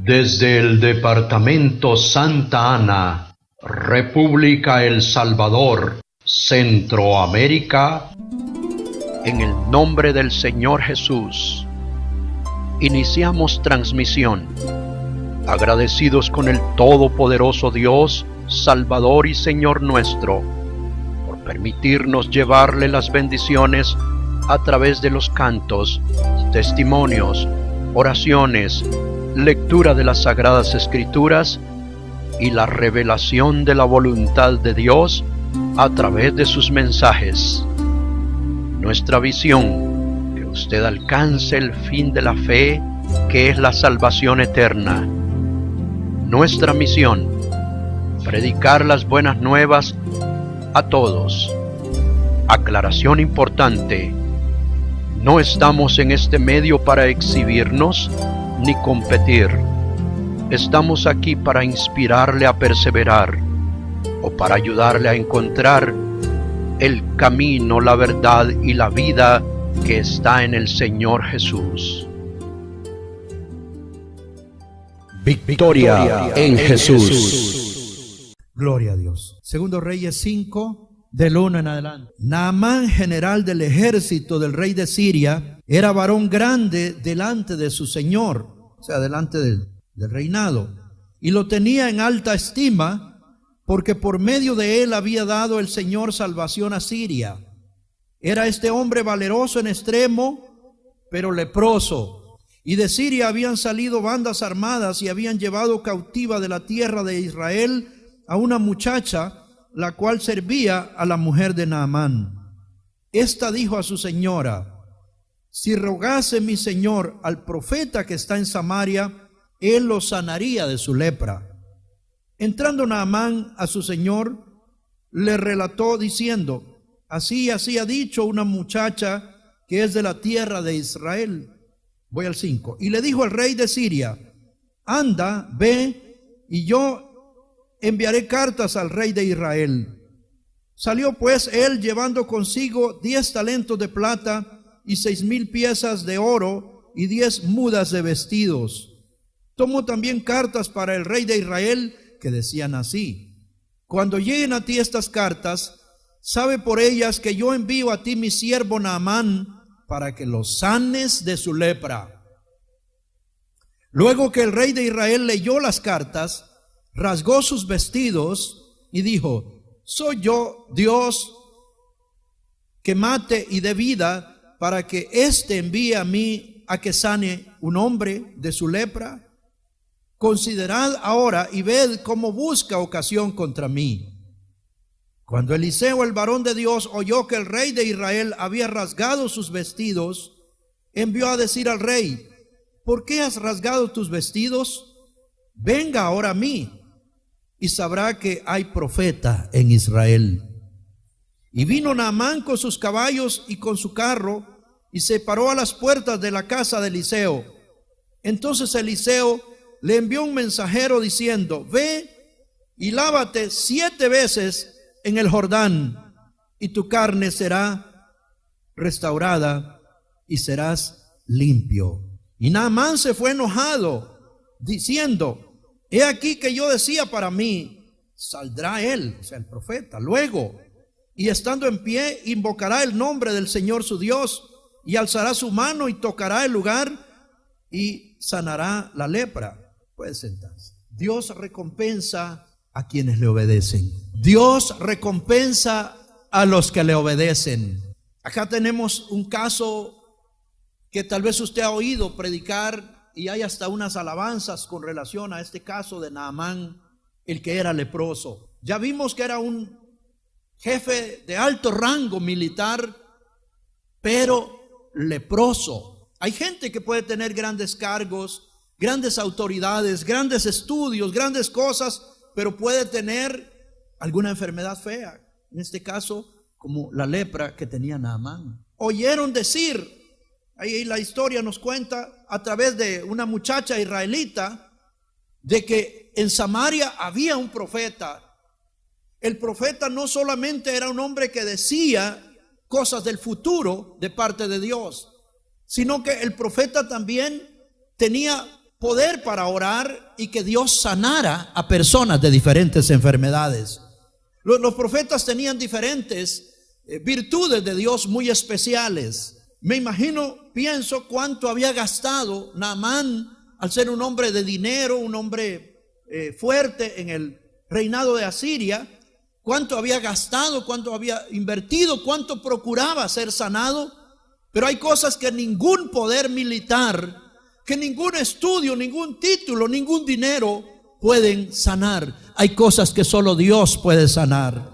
Desde el departamento Santa Ana, República El Salvador, Centroamérica, en el nombre del Señor Jesús, iniciamos transmisión, agradecidos con el Todopoderoso Dios, Salvador y Señor nuestro, por permitirnos llevarle las bendiciones a través de los cantos, testimonios, oraciones, lectura de las Sagradas Escrituras y la revelación de la voluntad de Dios a través de sus mensajes. Nuestra visión, que usted alcance el fin de la fe, que es la salvación eterna. Nuestra misión, predicar las buenas nuevas a todos. Aclaración importante: no estamos en este medio para exhibirnos ni competir. Estamos aquí para inspirarle a perseverar o para ayudarle a encontrar el camino, la verdad y la vida que está en el Señor Jesús. Victoria en Jesús. Gloria a Dios. Segundo Reyes 5, del 1 en adelante. Naamán, general del ejército del rey de Siria, era varón grande delante de su señor, o sea, delante del reinado, y lo tenía en alta estima, porque por medio de él había dado el Señor salvación a Siria. Era este hombre valeroso en extremo, pero leproso. Y de Siria habían salido bandas armadas y habían llevado cautiva de la tierra de Israel a una muchacha, la cual servía a la mujer de Naamán. Esta dijo a su señora: si rogase mi señor al profeta que está en Samaria, él lo sanaría de su lepra. Entrando Naamán a su señor, le relató diciendo: así y así ha dicho una muchacha que es de la tierra de Israel. Voy al 5. Y le dijo al rey de Siria: anda, ve, y yo enviaré cartas al rey de Israel. Salió pues él llevando consigo 10 talentos de plata y 6,000 piezas de oro y 10 mudas de vestidos. Tomó también cartas para el rey de Israel que decían así: cuando lleguen a ti estas cartas, sabe por ellas que yo envío a ti mi siervo Naamán para que lo sanes de su lepra. Luego que el rey de Israel leyó las cartas, rasgó sus vestidos y dijo: ¿soy yo Dios que mate y dé vida para que éste envíe a mí a que sane un hombre de su lepra? Considerad ahora y ved cómo busca ocasión contra mí. Cuando Eliseo, el varón de Dios, oyó que el rey de Israel había rasgado sus vestidos, envió a decir al rey: ¿por qué has rasgado tus vestidos? Venga ahora a mí, y sabrá que hay profeta en Israel. Y vino Naamán con sus caballos y con su carro, y se paró a las puertas de la casa de Eliseo. Entonces Eliseo le envió un mensajero diciendo: ve y lávate 7 veces en el Jordán, y tu carne será restaurada y serás limpio. Y Naamán se fue enojado, diciendo: he aquí que yo decía para mí, saldrá él, o sea, el profeta, luego, y estando en pie, invocará el nombre del Señor su Dios, y alzará su mano y tocará el lugar y sanará la lepra. Puede sentarse. Dios recompensa a quienes le obedecen. Dios recompensa a los que le obedecen. Acá tenemos un caso que tal vez usted ha oído predicar, y hay hasta unas alabanzas con relación a este caso de Naamán, el que era leproso. Ya vimos que era un jefe de alto rango militar, pero leproso. Hay gente que puede tener grandes cargos, grandes autoridades, grandes estudios, grandes cosas, pero puede tener alguna enfermedad fea. En este caso, como la lepra que tenía Naamán. Oyeron decir, ahí la historia nos cuenta a través de una muchacha israelita, de que en Samaria había un profeta. El profeta no solamente era un hombre que decía cosas del futuro de parte de Dios, sino que el profeta también tenía poder para orar y que Dios sanara a personas de diferentes enfermedades. Los profetas tenían diferentes virtudes de Dios muy especiales. Me imagino, pienso cuánto había gastado Naamán al ser un hombre de dinero, un hombre fuerte en el reinado de Asiria. Cuánto había gastado, cuánto había invertido, cuánto procuraba ser sanado. Pero hay cosas que ningún poder militar, que ningún estudio, ningún título, ningún dinero pueden sanar. Hay cosas que solo Dios puede sanar.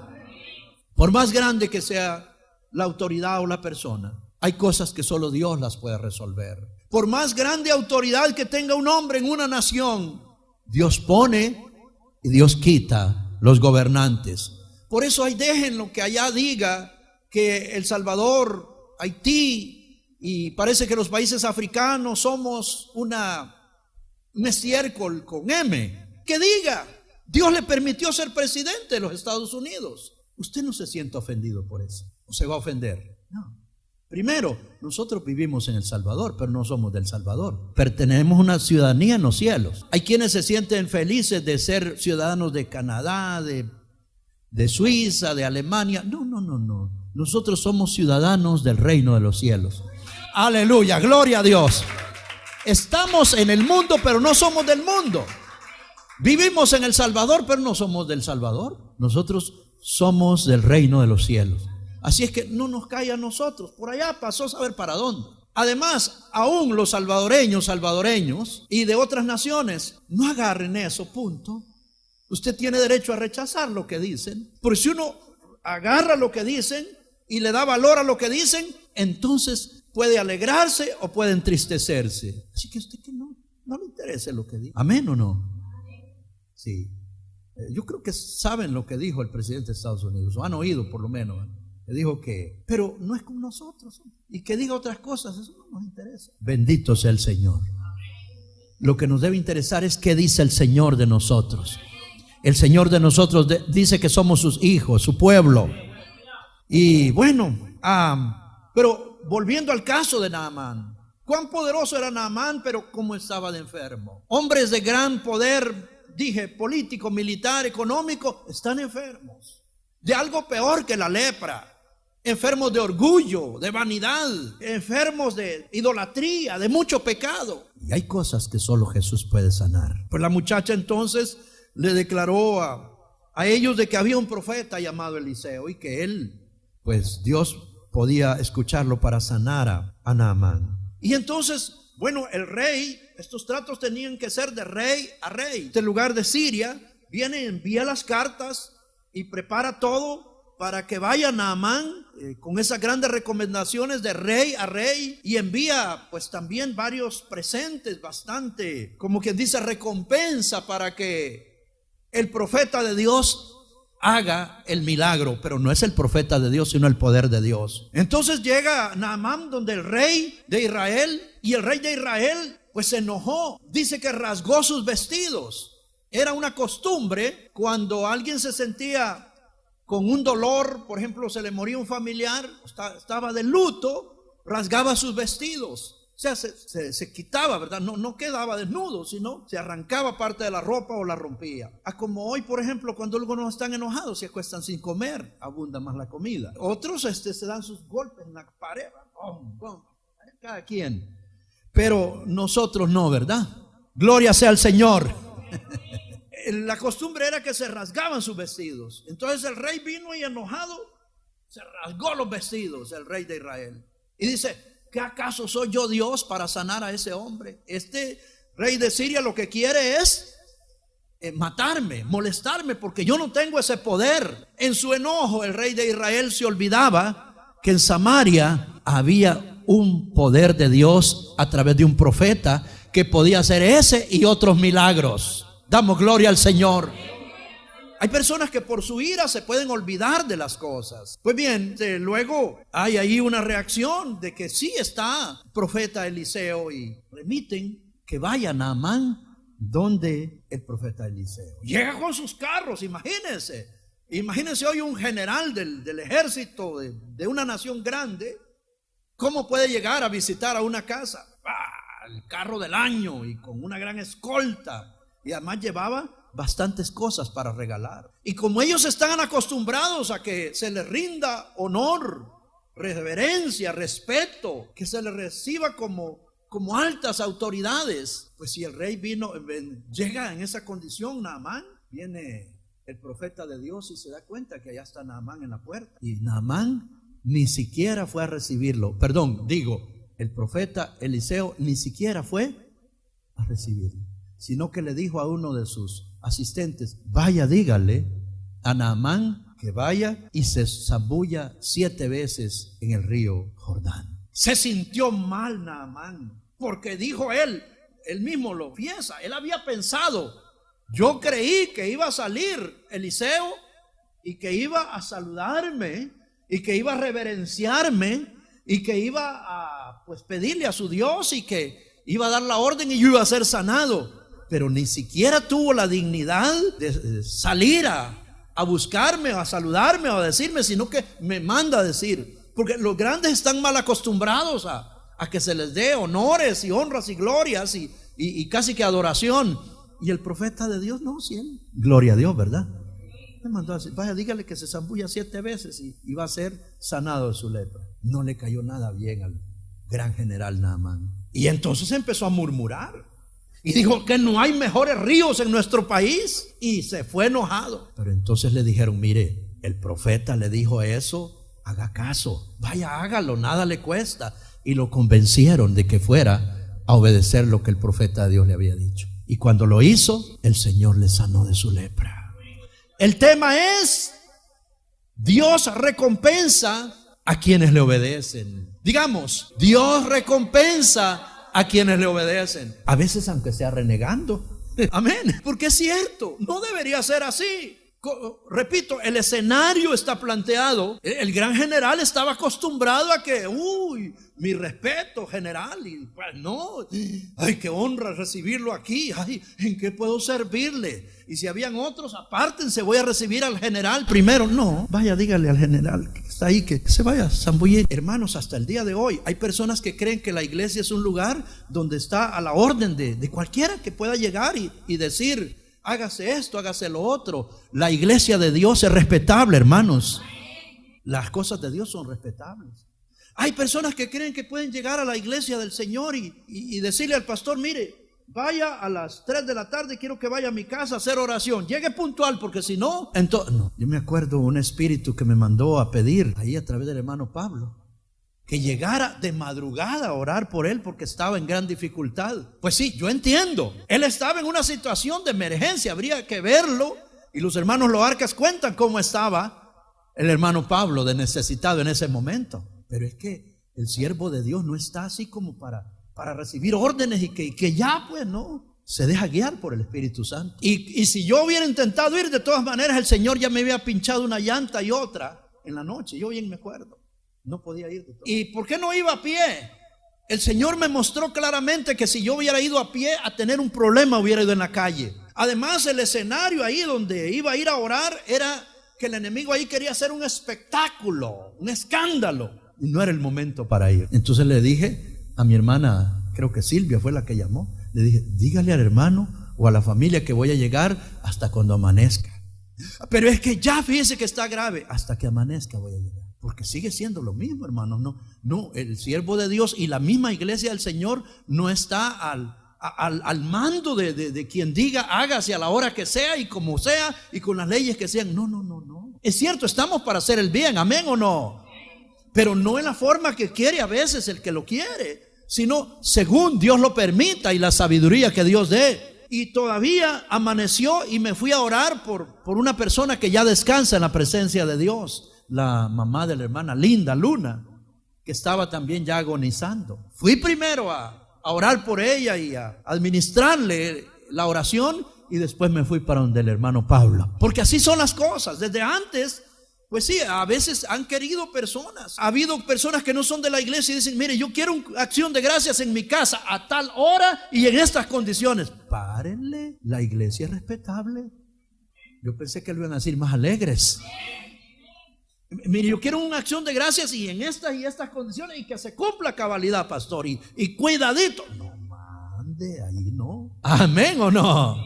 Por más grande que sea la autoridad o la persona, hay cosas que solo Dios las puede resolver. Por más grande autoridad que tenga un hombre en una nación, Dios pone y Dios quita los gobernantes. Por eso ahí déjenlo que allá diga que El Salvador, Haití y parece que los países africanos somos un estiércol con M. Que diga, Dios le permitió ser presidente de los Estados Unidos. Usted no se sienta ofendido por eso, o se va a ofender. No. Primero, nosotros vivimos en El Salvador, pero no somos del Salvador. Pertenecemos a una ciudadanía en los cielos. Hay quienes se sienten felices de ser ciudadanos de Canadá, de Suiza, de Alemania. No. Nosotros somos ciudadanos del reino de los cielos. Aleluya, gloria a Dios. Estamos en el mundo, pero no somos del mundo. Vivimos en El Salvador, pero no somos del Salvador. Nosotros somos del reino de los cielos. Así es que no nos cae a nosotros. Por allá pasó a saber para dónde. Además, aún los salvadoreños y de otras naciones, no agarren eso, punto. Usted tiene derecho a rechazar lo que dicen. Porque si uno agarra lo que dicen y le da valor a lo que dicen, entonces puede alegrarse o puede entristecerse. Así que usted que no le interese lo que dice. ¿Amén o no? Sí. Yo creo que saben lo que dijo el presidente de Estados Unidos, o han oído por lo menos. Le dijo que, pero no es como nosotros. Y que diga otras cosas, eso no nos interesa. Bendito sea el Señor. Lo que nos debe interesar es qué dice el Señor de nosotros. El Señor de nosotros dice que somos sus hijos, su pueblo. Y bueno, pero volviendo al caso de Naamán, cuán poderoso era Naamán, pero cómo estaba de enfermo. Hombres de gran poder, dije, político, militar, económico, están enfermos de algo peor que la lepra. Enfermos de orgullo, de vanidad, enfermos de idolatría, de mucho pecado. Y hay cosas que solo Jesús puede sanar. Pues la muchacha entonces le declaró a ellos de que había un profeta llamado Eliseo y que él, pues Dios podía escucharlo para sanar a Naamán. Y entonces, bueno, el rey, estos tratos tenían que ser de rey a rey. Este lugar de Siria viene, envía las cartas y prepara todo para que vaya Naamán con esas grandes recomendaciones de rey a rey, y envía pues también varios presentes, bastante, como quien dice, recompensa para que el profeta de Dios haga el milagro. Pero no es el profeta de Dios, sino el poder de Dios. Entonces llega Naamán donde el rey de Israel, y el rey de Israel pues se enojó. Dice que rasgó sus vestidos. Era una costumbre cuando alguien se sentía con un dolor, por ejemplo, se le moría un familiar, estaba de luto, rasgaba sus vestidos. O sea, se quitaba, ¿verdad? No quedaba desnudo, sino se arrancaba parte de la ropa o la rompía. Como hoy, por ejemplo, cuando algunos están enojados, se acuestan sin comer, abunda más la comida. Otros se dan sus golpes en la pared, cada quien. Pero nosotros no, ¿verdad? Gloria sea al Señor. La costumbre era que se rasgaban sus vestidos. Entonces el rey vino y enojado se rasgó los vestidos, el rey de Israel. Y dice: ¿qué acaso soy yo Dios para sanar a ese hombre? Este rey de Siria lo que quiere es matarme, molestarme, porque yo no tengo ese poder. En su enojo el rey de Israel se olvidaba que en Samaria había un poder de Dios a través de un profeta que podía hacer ese y otros milagros. Damos gloria al Señor. Hay personas que por su ira se pueden olvidar de las cosas. Pues bien, luego hay ahí una reacción de que sí está el profeta Eliseo, y remiten que vaya Naamán donde el profeta Eliseo. Llega con sus carros, imagínense hoy un general del ejército de una nación grande, ¿cómo puede llegar a visitar a una casa? el carro del año y con una gran escolta. Y además llevaba bastantes cosas para regalar. Y como ellos están acostumbrados a que se les rinda honor, reverencia, respeto, que se les reciba como altas autoridades, pues si el rey llega en esa condición, Naamán, viene el profeta de Dios y se da cuenta que allá está Naamán en la puerta. Y Naamán ni siquiera fue a recibirlo. El profeta Eliseo ni siquiera fue a recibirlo, sino que le dijo a uno de sus asistentes: vaya, dígale a Naamán que vaya y se zambulla 7 veces en el río Jordán. Se sintió mal Naamán, porque dijo él mismo lo piensa, él había pensado: yo creí que iba a salir Eliseo y que iba a saludarme y que iba a reverenciarme y que iba a pedirle a su Dios y que iba a dar la orden y yo iba a ser sanado. Pero ni siquiera tuvo la dignidad de salir a buscarme, a saludarme o a decirme, sino que me manda a decir, porque los grandes están mal acostumbrados a que se les dé honores y honras y glorias y casi que adoración. Y el profeta de Dios, no, sí, gloria a Dios, ¿verdad? Me mandó a decir: vaya, dígale que se zambulla 7 veces y va a ser sanado de su lepra. No le cayó nada bien al gran general Naamán. Y entonces empezó a murmurar y dijo que no hay mejores ríos en nuestro país, y se fue enojado. Pero entonces le dijeron: mire, el profeta le dijo eso, haga caso, vaya, hágalo, nada le cuesta. Y lo convencieron de que fuera a obedecer lo que el profeta de Dios le había dicho. Y cuando lo hizo, el Señor le sanó de su lepra. El tema es: Dios recompensa a quienes le obedecen. Digamos, Dios recompensa a quienes le obedecen, a veces aunque sea renegando. Amén, porque es cierto, no debería ser así. Repito, el escenario está planteado. El gran general estaba acostumbrado a que, mi respeto, general, y pues no, ay, qué honra recibirlo aquí, ay, ¿en qué puedo servirle? Y si habían otros, apártense, voy a recibir al general primero. No, vaya, dígale al general que está ahí que se vaya a zambullir. Hermanos, hasta el día de hoy hay personas que creen que la iglesia es un lugar donde está a la orden de cualquiera que pueda llegar y decir: hágase esto, hágase lo otro. La iglesia de Dios es respetable, hermanos. Las cosas de Dios son respetables. Hay personas que creen que pueden llegar a la iglesia del Señor y decirle al pastor: mire, vaya a las 3 de la tarde, quiero que vaya a mi casa a hacer oración. Llegue puntual, porque si no, entonces no. Yo me acuerdo un espíritu que me mandó a pedir ahí a través del hermano Pablo que llegara de madrugada a orar por él porque estaba en gran dificultad. Pues sí, yo entiendo, él estaba en una situación de emergencia, habría que verlo. Y los hermanos Loarcas cuentan cómo estaba el hermano Pablo de necesitado en ese momento. Pero es que el siervo de Dios no está así como para recibir órdenes y que ya pues no, se deja guiar por el Espíritu Santo. Y si yo hubiera intentado ir, de todas maneras el Señor ya me había pinchado una llanta y otra en la noche, yo bien me acuerdo. No podía ir de todo. ¿Y por qué no iba a pie? El Señor me mostró claramente que si yo hubiera ido a pie a tener un problema, hubiera ido en la calle. Además, el escenario ahí donde iba a ir a orar era que el enemigo ahí quería hacer un espectáculo, un escándalo, y no era el momento para ir. Entonces le dije a mi hermana, creo que Silvia fue la que llamó, le dije: dígale al hermano o a la familia que voy a llegar hasta cuando amanezca. Pero es que ya fíjese que está grave. Hasta que amanezca voy a llegar. Porque sigue siendo lo mismo, hermanos. No, el siervo de Dios y la misma iglesia del Señor no está al mando de quien diga hágase a la hora que sea y como sea y con las leyes que sean. No. Es cierto, estamos para hacer el bien, amén o no. Pero no en la forma que quiere a veces el que lo quiere, sino según Dios lo permita y la sabiduría que Dios dé. Y todavía amaneció y me fui a orar por una persona que ya descansa en la presencia de Dios, la mamá de la hermana Linda Luna, que estaba también ya agonizando. Fui primero a orar por ella y a administrarle la oración, y después me fui para donde el hermano Pablo, porque así son las cosas. Desde antes, pues sí, a veces han querido personas, ha habido personas que no son de la iglesia y dicen: mire, yo quiero una acción de gracias en mi casa a tal hora y en estas condiciones. Párenle, la iglesia es respetable. Yo pensé que lo iban a decir más alegres. Mire, yo quiero una acción de gracias y en estas condiciones, y que se cumpla cabalidad, pastor, y cuidadito. No, de ahí, ¿no? ¿Amén o no?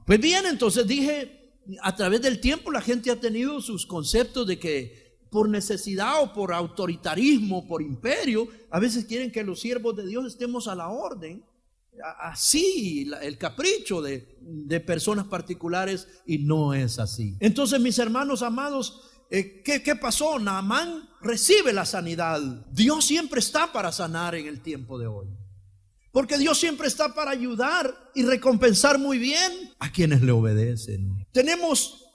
Pues bien, entonces dije, a través del tiempo la gente ha tenido sus conceptos de que por necesidad o por autoritarismo, por imperio, a veces quieren que los siervos de Dios estemos a la orden, así, el capricho de personas particulares, y no es así. Entonces, mis hermanos amados, ¿qué pasó? Naamán recibe la sanidad. Dios siempre está para sanar en el tiempo de hoy, porque Dios siempre está para ayudar y recompensar muy bien a quienes le obedecen. Tenemos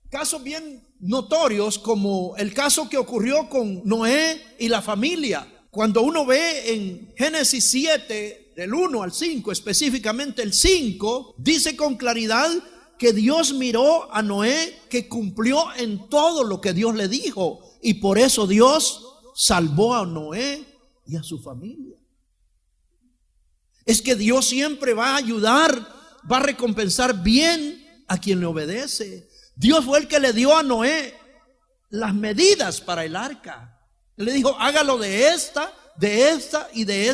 casos bien notorios, como el caso que ocurrió con Noé y la familia. Cuando uno ve en Génesis 7, del 1 al 5, específicamente el 5, dice con claridad que Dios miró a Noé, que cumplió en todo lo que Dios le dijo, y por eso Dios salvó a Noé y a su familia. Es que Dios siempre va a ayudar, va a recompensar bien a quien le obedece. Dios fue el que le dio a Noé las medidas para el arca. Él le dijo, hágalo de esta y de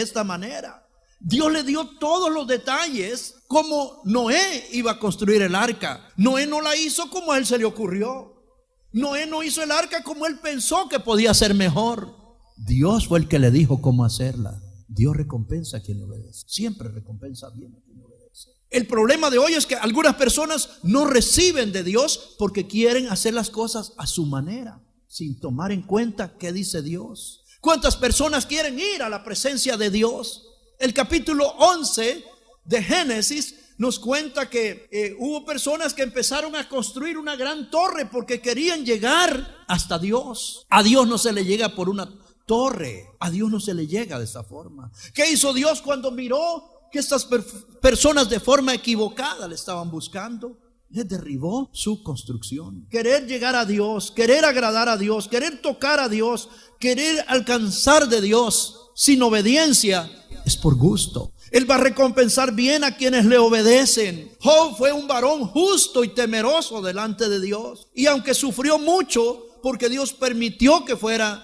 esta manera. Dios le dio todos los detalles como Noé iba a construir el arca. Noé no la hizo como a él se le ocurrió. Noé no hizo el arca como él pensó que podía ser mejor. Dios fue el que le dijo cómo hacerla. Dios recompensa a quien le obedece. Siempre recompensa bien a quien le obedece. El problema de hoy es que algunas personas no reciben de Dios porque quieren hacer las cosas a su manera, sin tomar en cuenta qué dice Dios. ¿Cuántas personas quieren ir a la presencia de Dios? El capítulo 11 de Génesis nos cuenta que hubo personas que empezaron a construir una gran torre porque querían llegar hasta Dios. A Dios no se le llega por una torre, a Dios no se le llega de esa forma. ¿Qué hizo Dios cuando miró que estas personas de forma equivocada le estaban buscando? Les derribó su construcción. Querer llegar a Dios, querer agradar a Dios, querer tocar a Dios, querer alcanzar de Dios sin obediencia, es por gusto. Él va a recompensar bien a quienes le obedecen. Job fue un varón justo y temeroso delante de Dios, y aunque sufrió mucho porque Dios permitió que fuera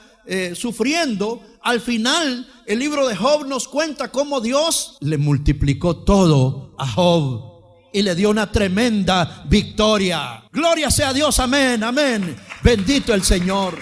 sufriendo, al final el libro de Job nos cuenta cómo Dios le multiplicó todo a Job y le dio una tremenda victoria. Gloria sea a Dios, amén, amén. Bendito el Señor.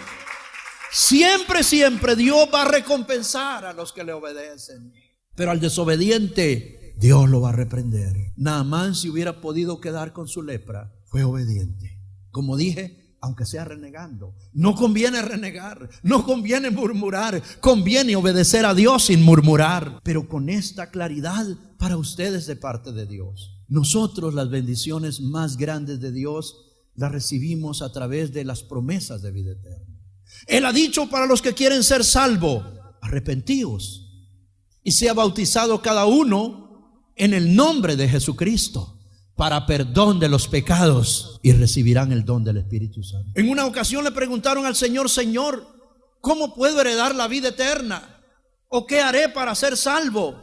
Siempre, siempre Dios va a recompensar a los que le obedecen, pero al desobediente Dios lo va a reprender. Naamán, si hubiera podido quedar con su lepra, fue obediente. Como dije, aunque sea renegando. No conviene renegar, no conviene murmurar, conviene obedecer a Dios sin murmurar, pero con esta claridad para ustedes de parte de Dios. Nosotros las bendiciones más grandes de Dios las recibimos a través de las promesas de vida eterna. Él ha dicho para los que quieren ser salvos, arrepentíos y sea bautizado cada uno en el nombre de Jesucristo para perdón de los pecados, y recibirán el don del Espíritu Santo. En una ocasión le preguntaron al Señor: Señor, ¿cómo puedo heredar la vida eterna? ¿O qué haré para ser salvo?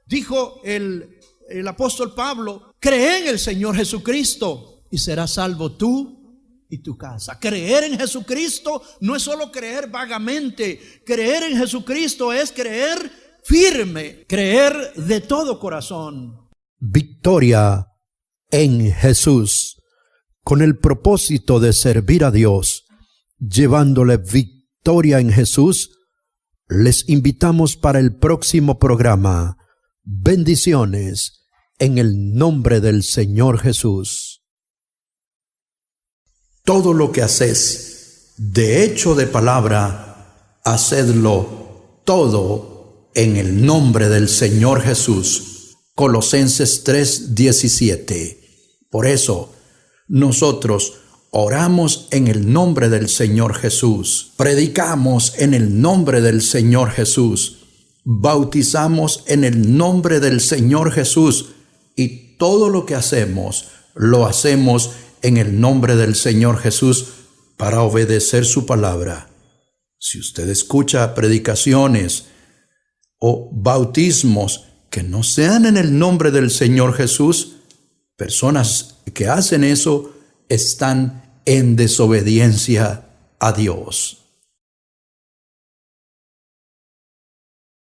Dijo el apóstol Pablo: cree en el Señor Jesucristo y serás salvo tú y tu casa. Creer en Jesucristo no es solo creer vagamente. Creer en Jesucristo es creer firme, creer de todo corazón. Victoria en Jesús, con el propósito de servir a Dios, llevándole victoria en Jesús. Les invitamos para el próximo programa. Bendiciones en el nombre del Señor Jesús. Todo lo que hacéis, de hecho de palabra, hacedlo todo en el nombre del Señor Jesús. Colosenses 3:17. Por eso, nosotros oramos en el nombre del Señor Jesús, predicamos en el nombre del Señor Jesús, bautizamos en el nombre del Señor Jesús, y todo lo que hacemos, lo hacemos en el nombre del Señor Jesús para obedecer su palabra. Si usted escucha predicaciones o bautismos que no sean en el nombre del Señor Jesús, personas que hacen eso están en desobediencia a Dios.